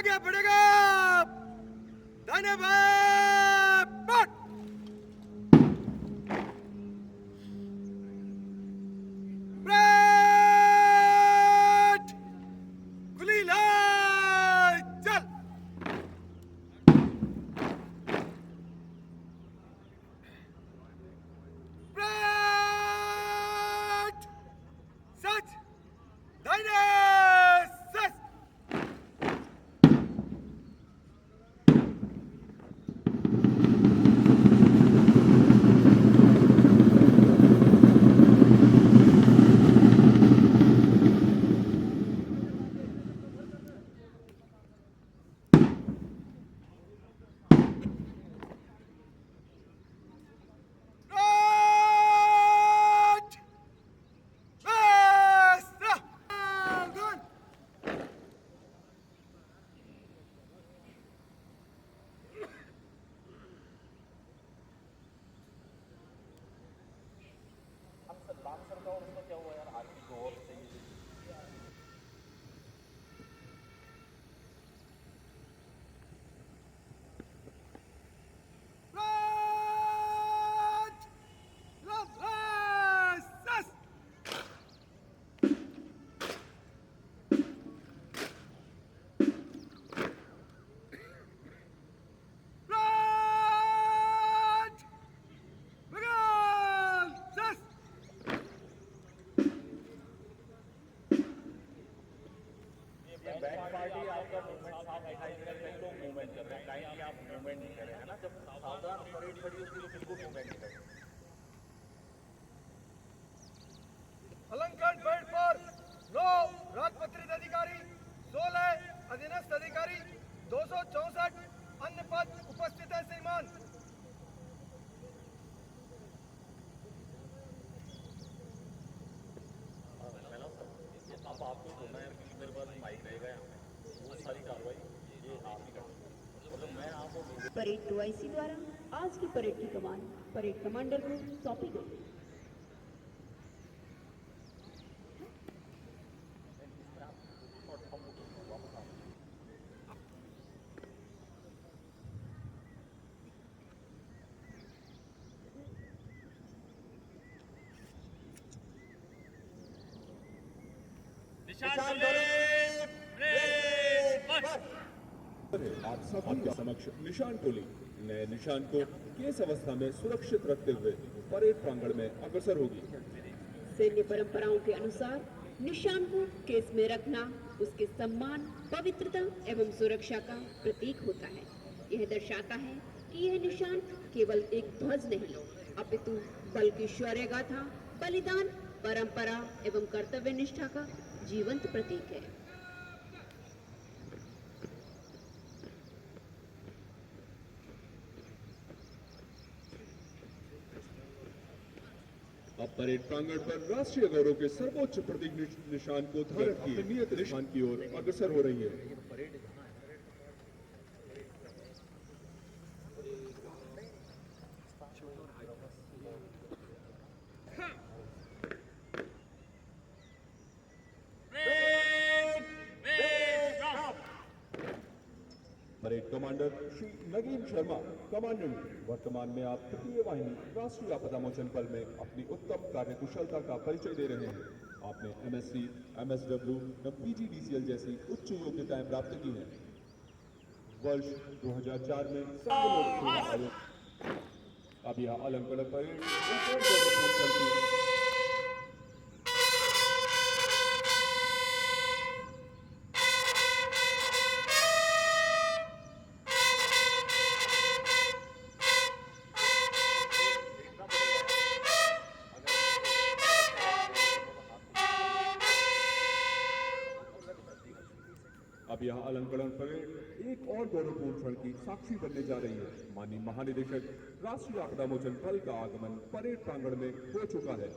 आगे बढ़ेगा। दाहिने बाएं पट। ब्रेक। खुली लाइन चल। ब्रेक। सच। दाहिने सच। Right! Left! Good! Right! Left! Yes! Right! Miguel! Yes! Back party आपका मूवमेंट साफ दिखाई दे रहा है, लोग मूवमेंट कर रहे हैं, काइंडली आप मूवमेंट नहीं कर रहे हैं ना। जब सावधान परेड खड़ी उसके लिए बिल्कुल मूवमेंट नहीं करें। अलंकरण बेल्ट पर 9 राजपत्रित अधिकारी, 16 अधीनस्थ अधिकारी, 264 अन्य पद उपस्थित है श्रीमान। अब आपको बोलना है कि मेरे पास माइक रहेगा यहाँ पे, वो सारी कार्रवाई ये आप ही करना। मतलब मैं आपको परेड 2IC द्वारा आज की परेड की कमान परेड कमांडर को सौंपी गई। आप सभी के समक्ष निशान टोली नए निशान को केस अवस्था में सुरक्षित रखते हुए परेड प्रांगण में अग्रसर होगी। सैन्य परंपराओं के अनुसार निशान को केस में रखना उसके सम्मान, पवित्रता एवं सुरक्षा का प्रतीक होता है। यह दर्शाता है कि यह निशान केवल एक ध्वज नहीं, अपितु बल्कि शौर्य गाथा, बलिदान, परंपरा एवं कर्तव्य निष्ठा का जीवंत प्रतीक है। अब परेड प्रांगण पर राष्ट्रीय गौरव के सर्वोच्च प्रतीक निशान को धारण किए नियत निशान की ओर अग्रसर हो रही है। Parade commander Shri Nagin Sharma commandant, वर्तमान में आप तृतीय वाहिनी राष्ट्रीय आपदा मोचन बल में अपनी उत्तम कार्यकुशलता का परिचय दे रहे हैं। आपने MSc, MSW, PGDCL जैसी उच्च योग्यताएं प्राप्त की हैं। वर्ष 2004 में संघ लोक सेवा आयोग। अब यह अलंकरण परेड अब यह अलंकरण परेड एक और गौरवपूर्ण क्षण की साक्षी बनने जा रही है। माननीय महानिदेशक राष्ट्रीय आपदा मोचन बल का आगमन परेड प्रांगण में हो चुका है।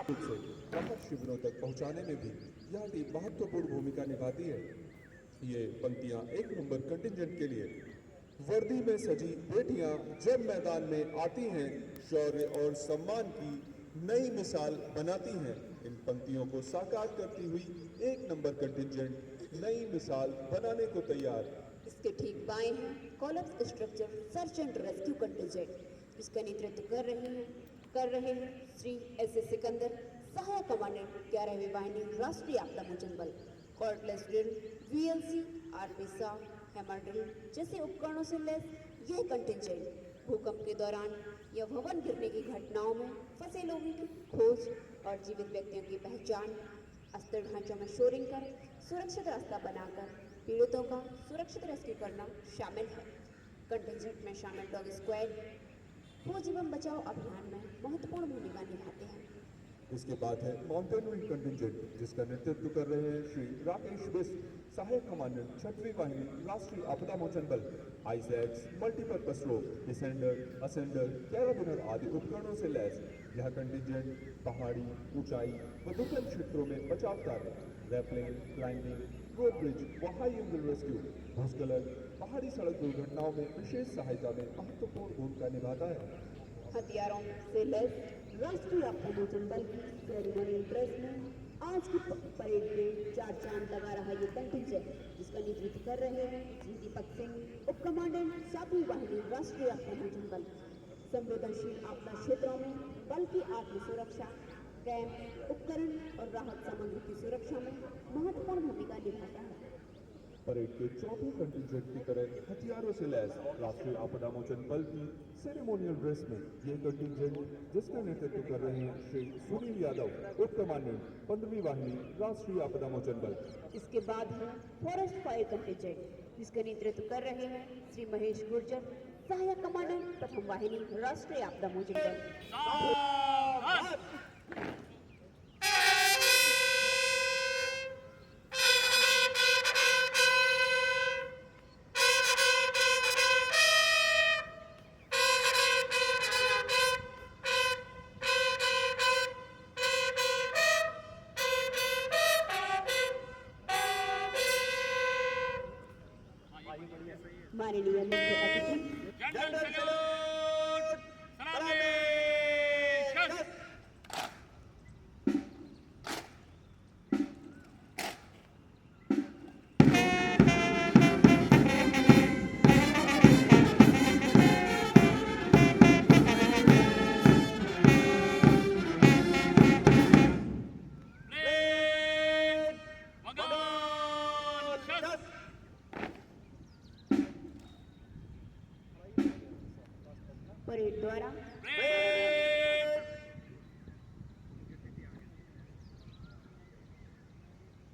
रूप से राहत शिविरों तक पहुंचाने में भी यह टीम महत्वपूर्ण भूमिका निभाती है। ये पंक्तियां एक नंबर कंटिंजेंट के लिए वर्दी में सजी बेटियां जब मैदान में आती हैं, शौर्य और सम्मान की नई मिसाल बनाती हैं। इन पंक्तियों को साकार करती हुई एक नंबर कंटिंजेंट नई मिसाल बनाने को तैयार। इसके ठीक बाएं हैं columns structure search and rescue contingent, जिसका नेतृत्व कर रहे हैं श्री एस एस सिकंदर, सहायक कमांडेंट 11वीं वाहिनी राष्ट्रीय आपदा मोचन बल। Cordless drill, VLC, RPSA, hammer drill जैसे उपकरणों से लैस यह कंटिंजेंट भूकंप के दौरान या भवन गिरने की घटनाओं में फंसे लोगों की खोज और जीवित व्यक्तियों की पहचान, अस्थिर ढांचों में शोरिंग कर सुरक्षित रास्ता बनाकर पीड़ितों का सुरक्षित रेस्क्यू करना शामिल है। कंटिंजेंट में शामिल डॉग स्क्वाड खोज एवं बचाव अभियान में महत्वपूर्ण भूमिका निभाते हैं। इसके बाद है माउंटेनरी कंटिंजेंट, जिसका नेतृत्व कर रहे हैं श्री राकेश बिस्ट, सहायक कमांडेंट 6वीं वाहिनी राष्ट्रीय आपदा मोचन बल। आइजैक्स, मल्टीपर्पस रोप, डिसेंडर, असेंडर, कैराबिनर आदि उपकरणों से लैस यह कंटिंजेंट पहाड़ी, ऊंचाई व दुर्गम क्षेत्रों में बचाव कार्य, रैपलिंग, क्लाइंबिंग, रोड ब्रिज व हाई एंगल रेस्क्यू, भूस्खलन, पहाड़ी सड़क दुर्घटनाओं में विशेष सहायता में महत्वपूर्ण भूमिका निभाता है। हथियारों से लैस राष्ट्रीय आपदा मोचन बल की सेरेमोनियल ड्रेस में आज की परेड में 4 चांद लगा रहा ये कंटिंजेंट, जिसका नेतृत्व कर रहे हैं श्री दीपक सिंह, उप कमांडेंट 7वीं वाहिनी राष्ट्रीय आपदा मोचन बल। संवेदनशील आपदा क्षेत्रों में बल की आत्म सुरक्षा, कैंप, उपकरण और राहत सामग्री की सुरक्षा में महत्वपूर्ण भूमिका निभाता है। परेड के चौथे कंटिंजेंट की तरह हथियारों से लैस राष्ट्रीय आपदा मोचन बल की सेरेमोनियल ड्रेस में ये कंटिंजेंट, जिसका नेतृत्व कर रहे हैं श्री सुनील यादव, उप कमांडेंट 15वीं वाहिनी राष्ट्रीय आपदा मोचन बल। इसके बाद है फॉरेस्ट फायर कंटिंजेंट, जिसका नेतृत्व कर रहे हैं श्री महेश गुर्जर, सहायक कमांडेंट 1म वाहिनी राष्ट्रीय आपदा मोचन बल। माननीय मुख्य अतिथि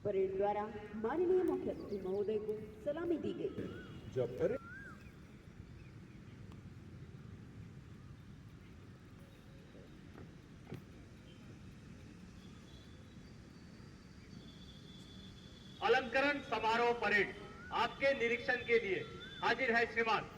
परेड द्वारा माननीय मुख्य अतिथि महोदय को सलामी दी गई। जब परेड अलंकरण समारोह परेड आपके निरीक्षण के लिए हाजिर है श्रीमान।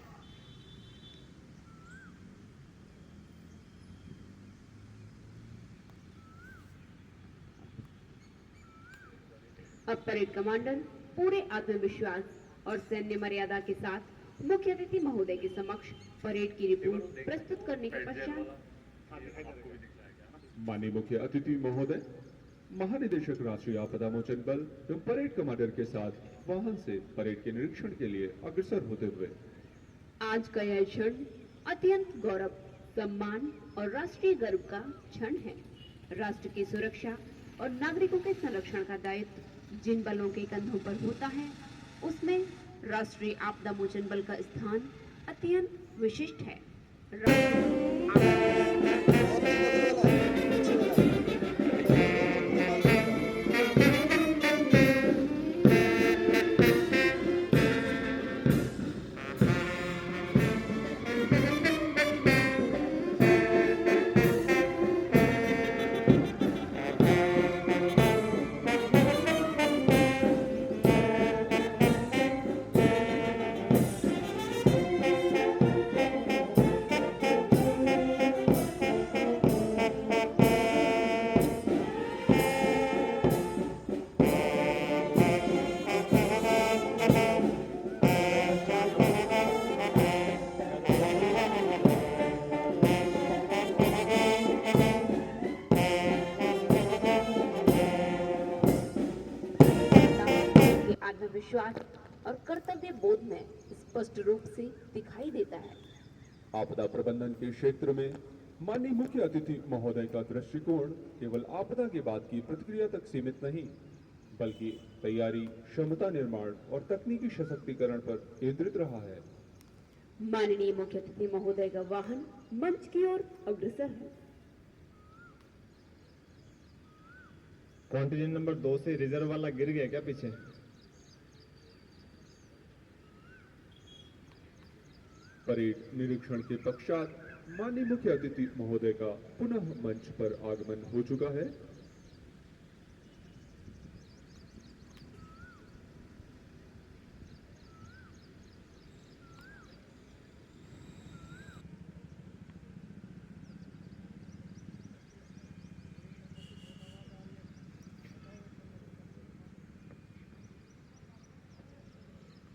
अब परेड कमांडर पूरे आत्मविश्वास और सैन्य मर्यादा के साथ मुख्य अतिथि महोदय के समक्ष परेड की रिपोर्ट प्रस्तुत करने के पश्चात माननीय मुख्य अतिथि महोदय, महानिदेशक राष्ट्रीय आपदा मोचन बल एवं परेड कमांडर के साथ वाहन से परेड के निरीक्षण के लिए अग्रसर होते हुए आज का यह क्षण अत्यंत गौरव, सम्मान और राष्ट्रीय गर्व का क्षण है। राष्ट्र की सुरक्षा और नागरिकों के संरक्षण का दायित्व जिन बलों के कंधों पर होता है, उसमें राष्ट्रीय आपदा मोचन बल का स्थान अत्यंत विशिष्ट है। आत्मविश्वास और कर्तव्य बोध में स्पष्ट रूप से दिखाई देता है। आपदा प्रबंधन के क्षेत्र में माननीय मुख्य अतिथि महोदय का दृष्टिकोण केवल आपदा के बाद की प्रतिक्रिया तक सीमित नहीं, बल्कि तैयारी, क्षमता निर्माण और तकनीकी सशक्तिकरण पर केंद्रित रहा है। माननीय मुख्य अतिथि महोदय का वाहन मंच की ओर अग्रसर है। कॉन्टिनेंट नंबर 2 से रिजर्व वाला गिर गया क्या पीछे? परेड निरीक्षण के पश्चात माननीय मुख्य अतिथि महोदय का पुनः मंच पर आगमन हो चुका है।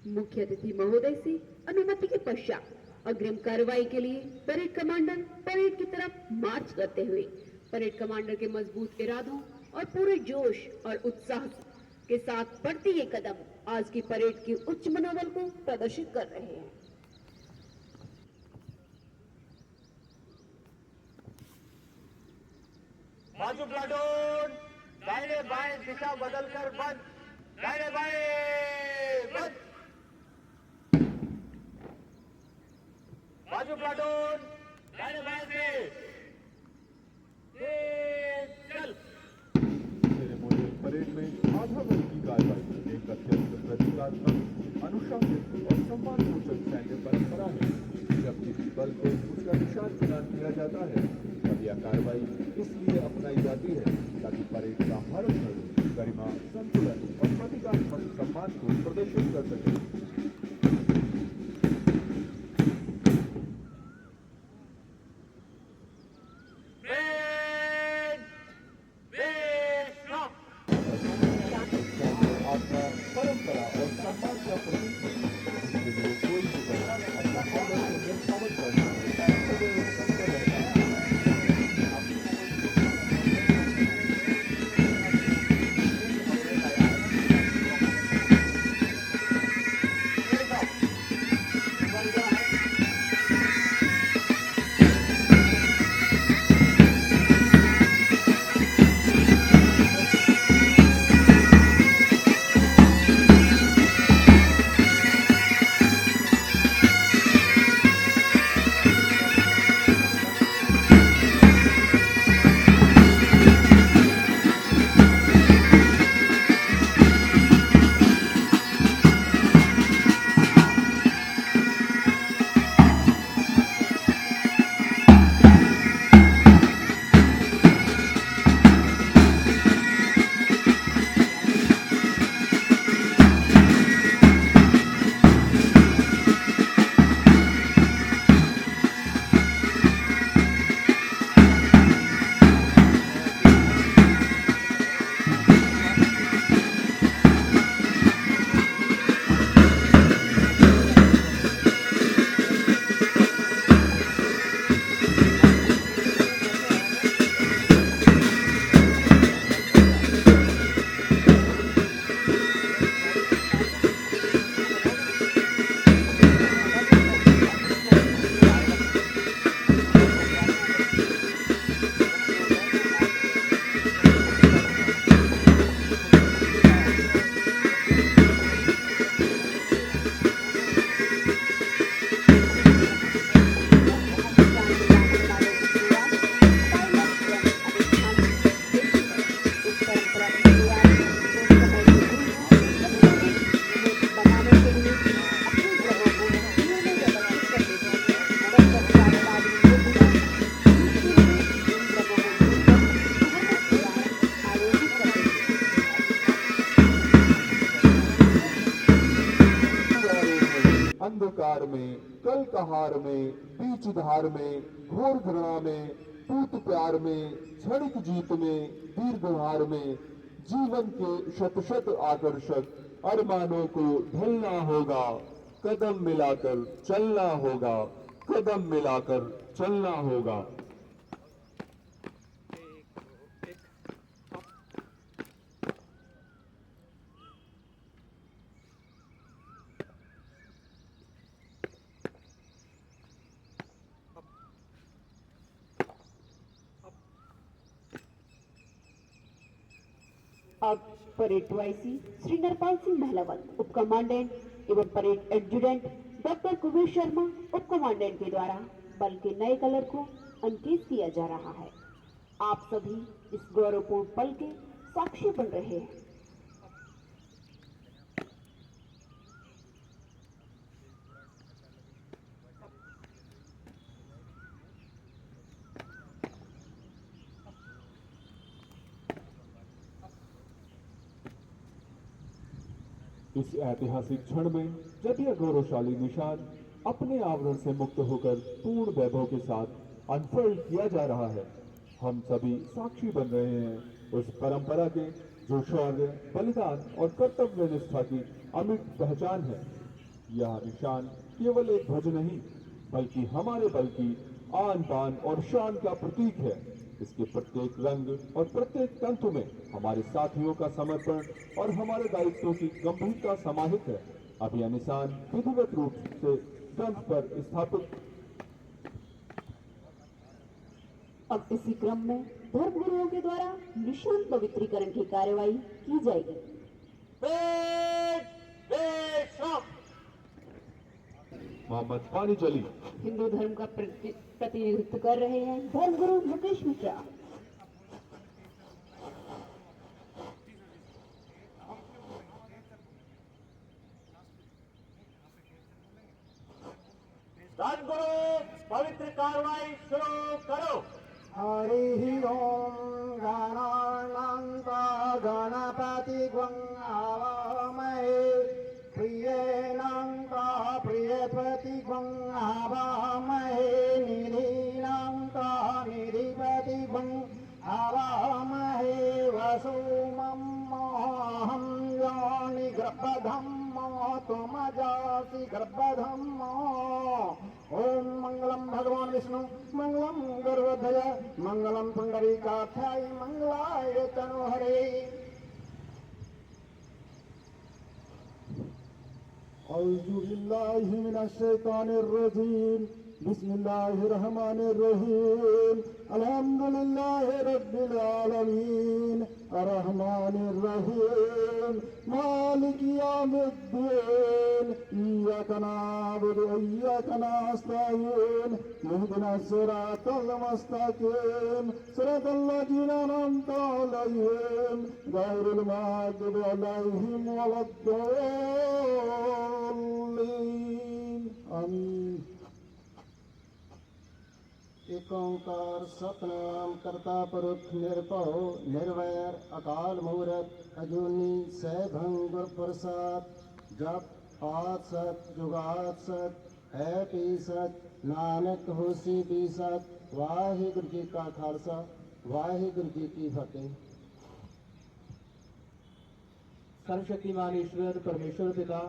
मुख्य अतिथि महोदय से अनुमति के पश्चात अग्रिम कार्रवाई के लिए परेड कमांडर परेड की तरफ मार्च करते हुए परेड कमांडर के मजबूत इरादों और पूरे जोश और उत्साह के साथ बढ़ती ये कदम आज की परेड के उच्च मनोबल को प्रदर्शित कर रहे हैं। बाजू प्लाटून दाहिने बाएं दिशा बदलकर बंद, दाहिने बाएं बंद। बाजू प्लाटून दाहिने बाएं से चल। सेरेमोनियल परेड में आधा वर्ग की कार्रवाई एक अत्यंत प्रतीकात्मक, अनुशासित और सम्मानसूचक सैन्य परंपरा है। जब किसी बल को उसका निशान प्रदान किया जाता है तब यह कार्रवाई इसलिए अपनाई जाती है ताकि परेड का हर क्षण गरिमा, संतुलन और प्रतीकात्मक सम्मान को प्रदर्शित कर सके। परंपरा और सम्मान का प्रतीक है, जिसके लिए कोई भी बल अपना ऑर्डर को निर्धारित करने में सदैव तत्पर रहता है। अंधकार में, कल कहार में, बीच धार में, घोर घृणा में, पूत प्यार में, क्षणिक जीत में, दीर्घहार में, जीवन के शत शत आकर्षक अरमानों को ढलना होगा, कदम मिलाकर चलना होगा, कदम मिलाकर चलना होगा। अब परेड वाईसी श्री नरपाल सिंह महलावत उप कमांडेंट एवं parade adjutant doctor Kuber Sharma उप कमांडेंट के द्वारा बल के नए कलर को अनकेस किया जा रहा है। आप सभी इस गौरवपूर्ण पल के साक्षी बन रहे हैं। इस ऐतिहासिक क्षण में जब यह गौरवशाली निशान अपने आवरण से मुक्त होकर पूर्ण वैभव के साथ अनफोल्ड किया जा रहा है, हम सभी साक्षी बन रहे हैं उस परंपरा के जो शौर्य, बलिदान और कर्तव्य निष्ठा की अमिट पहचान है। यह निशान केवल एक ध्वज नहीं बल्कि हमारे बल की आन बान और शान का प्रतीक है। इसके प्रत्येक रंग और प्रत्येक तंतु में हमारे साथियों का समर्पण और हमारे दायित्वों की गंभीरता समाहित है। अब यह निशान विधिवत रूप से गंध पर स्थापित। अब इसी क्रम में धर्मगुरुओं के द्वारा निशान पवित्रीकरण की कार्यवाही की जाएगी। मोहम्मद पानी चली हिंदू धर्म का प्रतिनिधित्व कर रहे हैं धर्मगुरु मुकेश मिश्रा। धर्मगुरु पवित्र कार्रवाई शुरू करो। हरि ओम गणानंता गणपति आवामहे प्रियेनांता प्रियपति आवामहे निधिनांता निधिपति आवामहे वसुमं मोहं योनि गर्भधम्मो तुमजासि गर्भधम्मो। ओम मंगलम भगवान विष्णु मंगलम गर्भध्वज मंगलम पुंडरीकाक्षाय मंगलाय तनोहरे। औज़ु बिल्लाहि मिनश शैतानिर रजीम बिस्मिल्लाहिर रहमानिर रहीम अल्हम्दुलिल्लाहि रब्बिल आलमीन अर्रहमानिर रहीम मालिकि यौमिद्दीन इय्याका नअबुदु व इय्याका नस्तईन इहदिनास सिरातल मुस्तकीम सिरातल लज़ीना अनअमता अलैहिम गैरिल मग़्दूबि अलैहिम वलद्दॉलीन आमीन। एक ओंकार सतनाम करता पुरुष निर्भव निर्वैर अकाल मूर्त अजूनी सैभंग गुर प्रसाद जप पात सत जुगात सत है पी सत नानक होसी पी सत। वाहिगुरु जी का खालसा वाहिगुरु जी की फतेह। सर्वशक्तिमान ईश्वर परमेश्वर पिता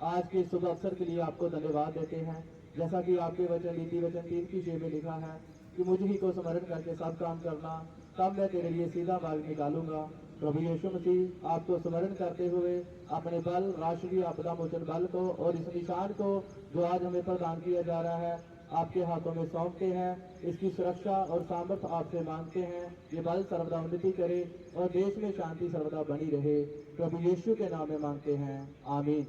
आज के शुभ अवसर के लिए आपको धन्यवाद देते हैं। जैसा कि आपके वचन नीति वचन 3 की 6 में लिखा है कि मुझ ही को स्मरण करके सब काम करना, तब मैं तेरे लिए सीधा मार्ग निकालूंगा। प्रभु यीशु मसीह आपको स्मरण करते हुए अपने बल राष्ट्रीय आपदा मोचन बल को और इस निशान को जो आज हमें प्रदान किया जा रहा है आपके हाथों में सौंपते हैं। इसकी सुरक्षा और सामर्थ्य आपसे मांगते हैं। ये बल सर्वदा उन्नति करे और देश में शांति सर्वदा बनी रहे। प्रभु यीशु के नाम में मांगते हैं, आमीन।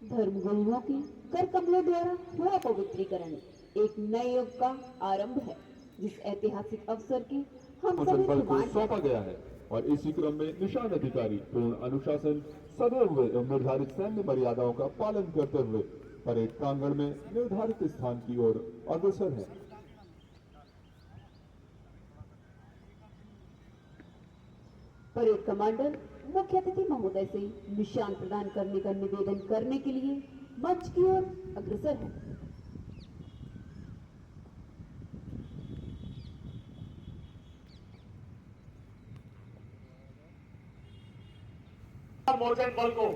धर्मगुरुओं की कर कमलों द्वारा हुआ पवित्रीकरण एक नए युग का आरंभ है, जिस ऐतिहासिक अवसर की हम मोचन सभी बल को प्रमाण सौंपा गया है और इसी क्रम में निशान अधिकारी पूर्ण अनुशासन सदैव हुए एवं निर्धारित सैन्य मर्यादाओं का पालन करते हुए परेड प्रांगण में निर्धारित स्थान की ओर अग्रसर है। परेड कमांडर मुख्य अतिथि महोदय से निशान प्रदान करने का निवेदन करने के लिए मंच की ओर अग्रसर है। मोचन बल को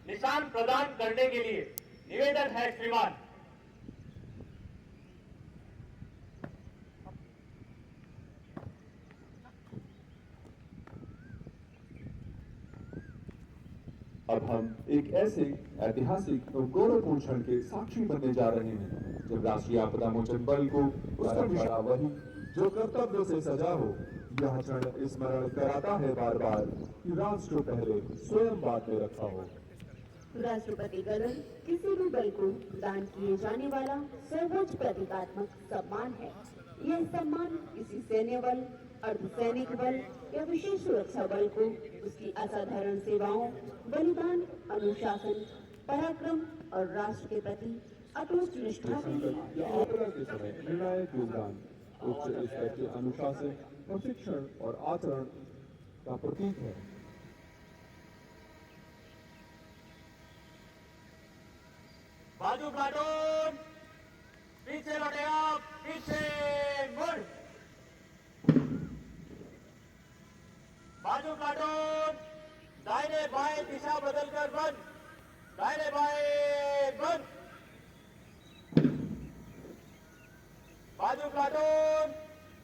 निशान प्रदान करने के लिए निवेदन है श्रीमान। अब हम एक ऐसे ऐतिहासिक और गौरवपूर्ण क्षण के साक्षी बनने जा रहे हैं जब राष्ट्रीय आपदा मोचन बल को उसका निशान वही जो कर्तव्य से सजा हो यह क्षण स्मरण कराता है बार बार कि राष्ट्र पहले स्वयं बाद में रखा हो। राष्ट्रपति गदर किसी भी बल को दान किए जाने वाला सर्वोच्च प्रतीकात्मक सम्मान है। यह सम्मान किसी सैन्य बल, अर्धसैनिक बल या विशेष सुरक्षा बल को उसकी असाधारण सेवाओं, बलिदान, अनुशासन, पराक्रम और राष्ट्र के प्रति अटूट निष्ठा के लिए या आपदा के समय निर्णायक योगदान, उच्च स्तर के अनुशासन, प्रशिक्षण और आचरण का प्रतीक है। बाजू प्लाटून, पीछे लौटेगा, पीछे मुड़। बाजू प्लाटून, दाहिने बाएं दिशा बदलकर बंद, दाहिने बाएं बंद। बाजू प्लाटून,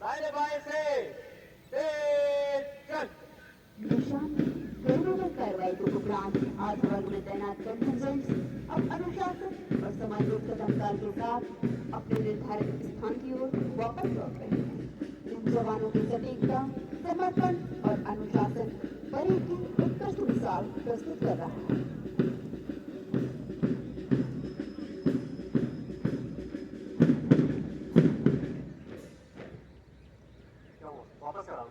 दाहिने बाएं से तेज चल। निशान गैरमूलक कार्रवाई के उपरांत आत्मवर्ग में तैनात कंटिजेंट अब अनुशासन और समन्वित अधिकार के साथ अपने निर्धारित स्थान की ओर वापस लौट रहे हैं। इन जवानों की सटीकता, समर्पण और अनुशासन परेड की उत्कृष्ट मिसाल प्रस्तुत कर रहा है। वापस करा।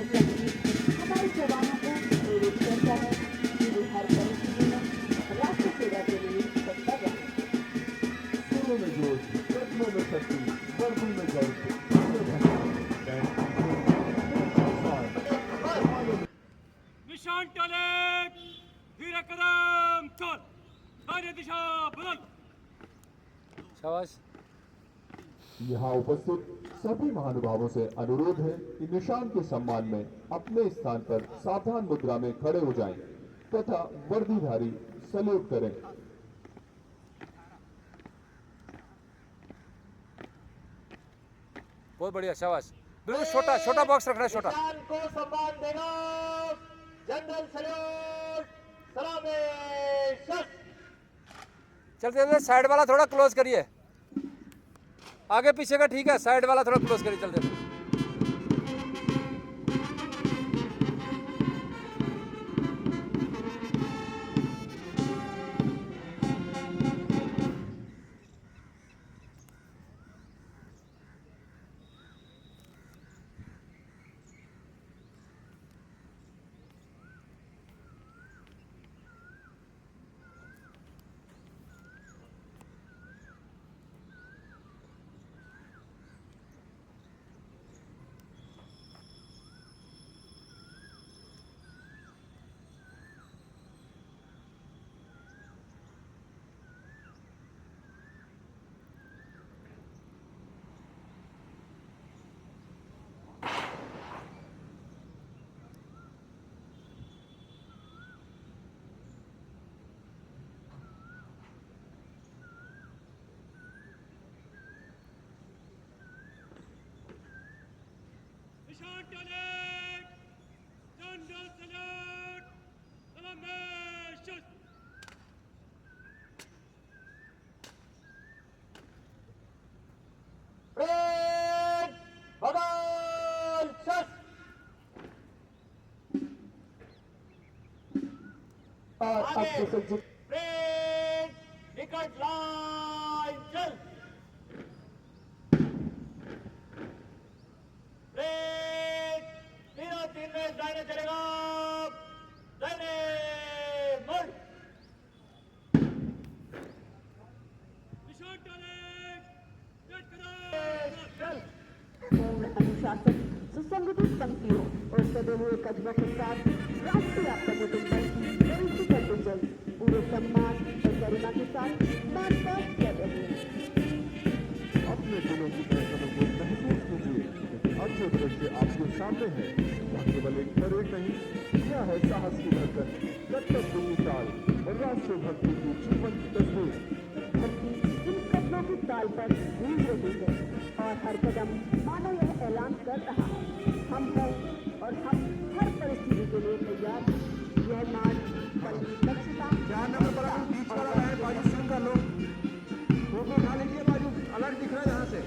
हमारे जवानों को प्रेरित करता है कि वे हर परिस्थिति में राष्ट्र सेवा के लिए तत्पर रहें। शुरू में जोश, कदमों में शक्ति, वर्दी में गर्व, निशान टले, धीरे कदम चल, दाहिने दिशा बदल। शाबाश। यहाँ उपस्थित सभी महानुभावों से अनुरोध है कि निशान के सम्मान में अपने स्थान पर सावधान मुद्रा में खड़े हो जाएं तथा वर्दीधारी सल्यूट करें। बहुत बढ़िया, शाबाश। बिल्कुल छोटा छोटा बॉक्स रखना है, छोटा। निशान को सम्मान देगा, जनरल सल्यूट, सलामी शस्त्र। चलते चलते साइड वाला थोड़ा क्लोज करिए, आगे पीछे का ठीक है, साइड वाला थोड़ा क्लोज करिए चलते चलते। और अब आगे सुसज्जित ब्रेक विकेट लाइन चल ब्रेक तीनों तीन में दाहिने चलेगा दाहिने मुड़ चल पूर्ण अनुशासन सुसंगठित पंक्तियों और सदे हुए कदमों के साथ राष्ट्रीय आपदा मोचन बल की बड़ी कंटिजेंट पूरे सम्मान और गरिमा के साथ मार्च कर रहे हैं। अपने दिलों की धड़कनों को महसूस कीजिए। अब जो दृश्य आपके सामने है वह केवल एक परेड नहीं, यह है साहस की धड़कन, कर्तव्य की ताल और राष्ट्रीय भक्ति की जीवन की तस्वीर। धरती इन कदमों की ताल पर गूंज रही है और हर कदम मानो यह ऐलान कर रहा है, हम हैं और हम हर परिस्थिति के लिए तैयार हैं। यह मार्च बड़ी दक्षता बीच वाला है बाजू शुरू कर लो, फोटो उठा लीजिए, बाजू अलर्ट दिख रहा है यहाँ से।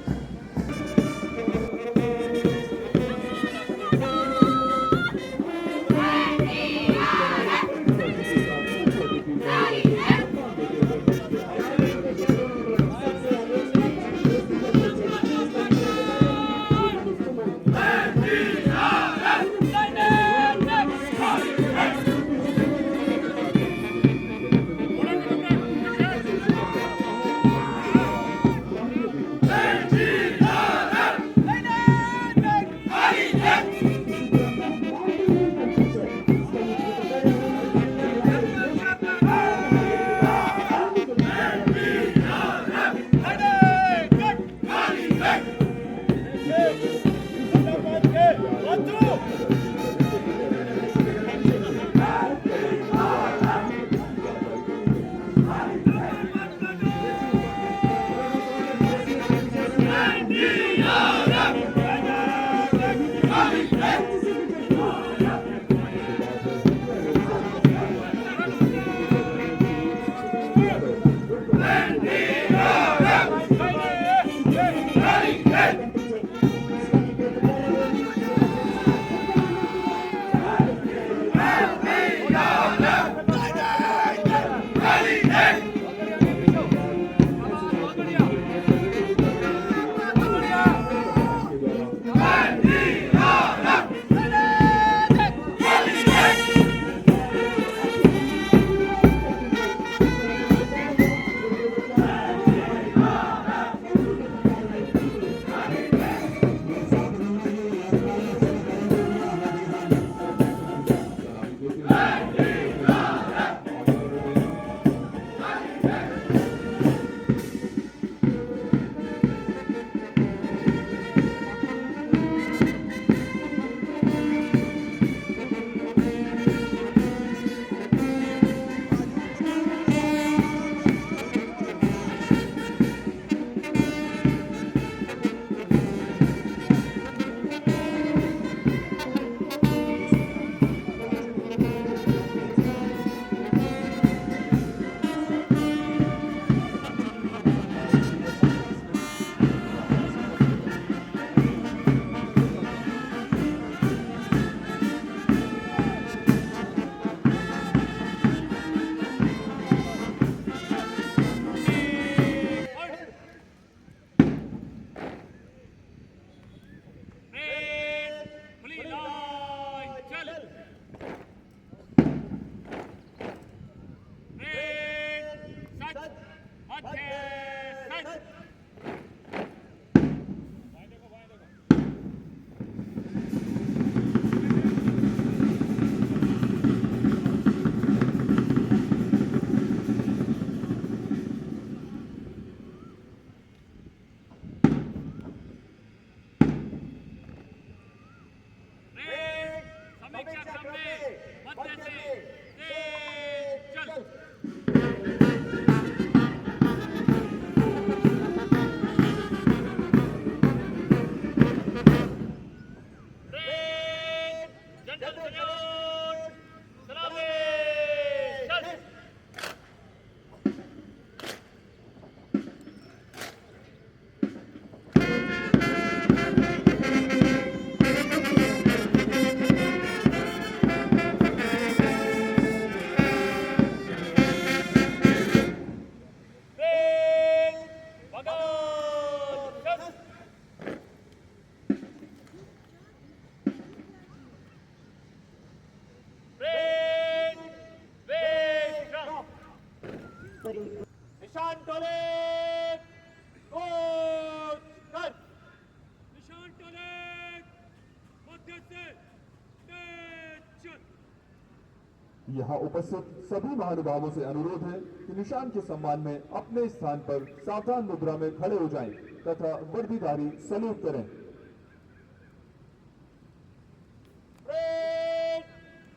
यहाँ उपस्थित सभी महानुभावों से अनुरोध है कि निशान के सम्मान में अपने स्थान पर सावधान मुद्रा में खड़े हो जाएं तथा वर्दीधारी सैल्यूट करें।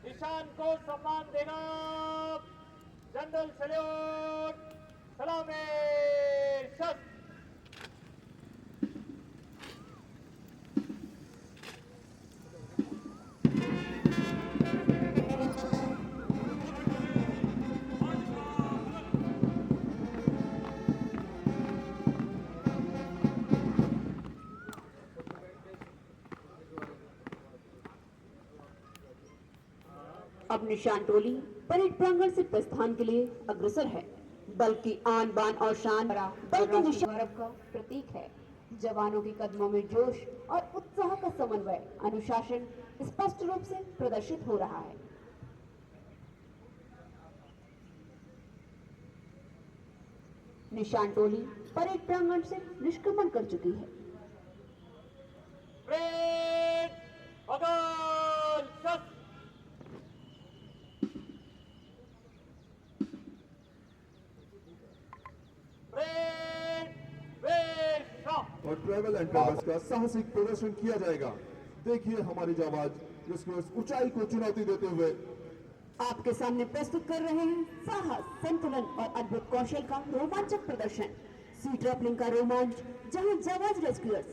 निशान को सम्मान देना, जनरल सैल्यूट, सलामी शस्त्र। अब निशान टोली परेड प्रांगण से प्रस्थान के लिए अग्रसर है। बल की आन बान और शान बल के निशान गौरव का प्रतीक है। जवानों के कदमों में जोश और उत्साह का समन्वय, अनुशासन स्पष्ट रूप से प्रदर्शित हो रहा है। निशान टोली परेड प्रांगण से निष्क्रमण कर चुकी है। परेड बगल शस्त्र। और ट्रेवल एंड ट्रेवल्स का साहसिक प्रदर्शन किया जाएगा। देखिए हमारी जाबाज रेस्क्यूअर्स ऊंचाई को चुनौती देते हुए आपके सामने प्रस्तुत कर रहे हैं साहस, संतुलन और अद्भुत कौशल का रोमांचक प्रदर्शन। सीट रैपलिंग का रोमांच, जहां जाबाज रेस्क्यूअर्स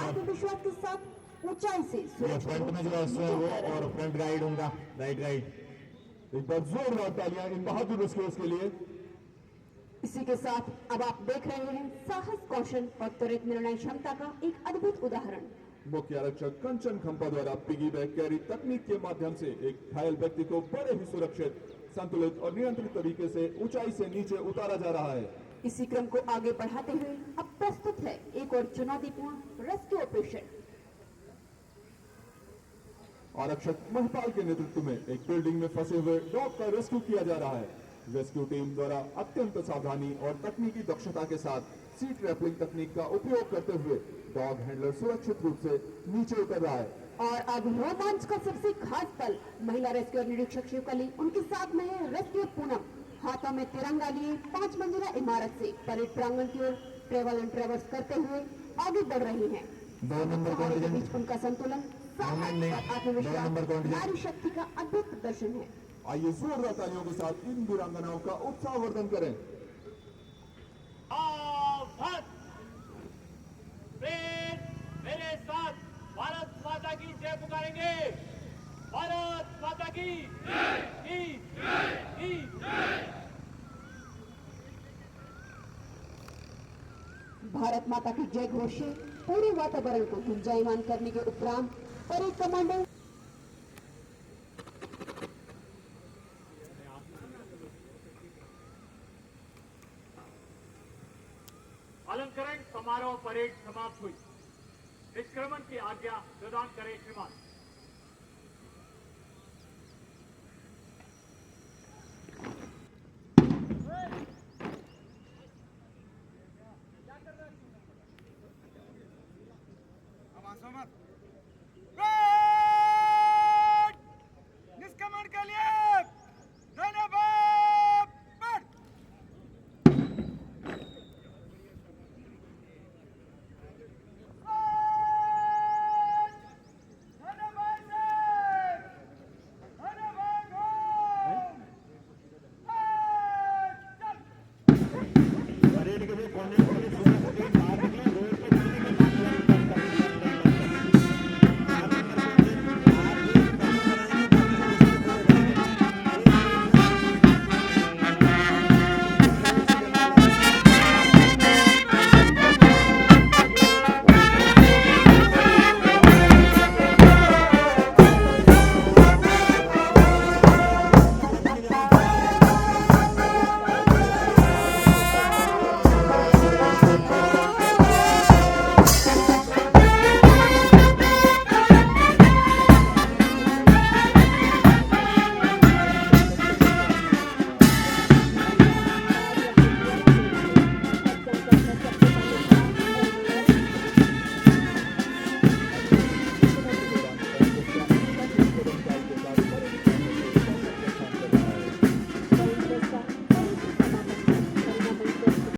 आत्मविश्वास के साथ ऊंचाई से फ्रंट में जो है वो और फ्रंट गाइड उनका राइट गाइड। एक बार जोरदार तालियां इन बहादुर रेस्क्यूअर्स के लिए। इसी के साथ अब आप देख रहे हैं साहस, कौशल और त्वरित निर्णय क्षमता का एक अद्भुत उदाहरण। मुख्य आरक्षक कंचन खंपा द्वारा पिगी बैक कैरी तकनीक के माध्यम से एक घायल व्यक्ति को बड़े ही सुरक्षित, संतुलित और नियंत्रित तरीके से ऊंचाई से नीचे उतारा जा रहा है। इसी क्रम को आगे बढ़ाते हुए अब प्रस्तुत है एक और चुनौतीपूर्ण रेस्क्यू ऑपरेशन। आरक्षक महिपाल के नेतृत्व में एक बिल्डिंग में फंसे हुए डॉग का रेस्क्यू किया जा रहा है। रेस्क्यू टीम द्वारा अत्यंत सावधानी और तकनीकी दक्षता के साथ सीट रैपलिंग तकनीक का उपयोग करते हुए डॉग हैंडलर सुरक्षित रूप से नीचे उतर रहा है। और अब रोमांच का सबसे खास पल, महिला रेस्क्यू निरीक्षक शिवकली उनके साथ में है रेस्क्यू पूनम, हाथों में तिरंगा लिए 5 मंजिला इमारत से परेड प्रांगण की ओर ट्रेवल एंड ट्रेवर्स करते हुए आगे बढ़ रही हैं। 2 नंबर के बीच उनका संतुलन, साहस और आत्मविश्वास, नारी शक्ति का अद्भुत प्रदर्शन है। आइए जोरदार तालियों के साथ इन वीरांगनाओं का उत्साहवर्धन करें। मेरे साथ भारत माता की जय पुकारेंगे। भारत माता की भारत माता की जय घोष से पूरे वातावरण को गुंजायमान करने के उपरांत परेड कमांडर अलंकरण समारोह परेड समाप्त हुई। निष्क्रमण की आज्ञा प्रदान करें श्रीमान।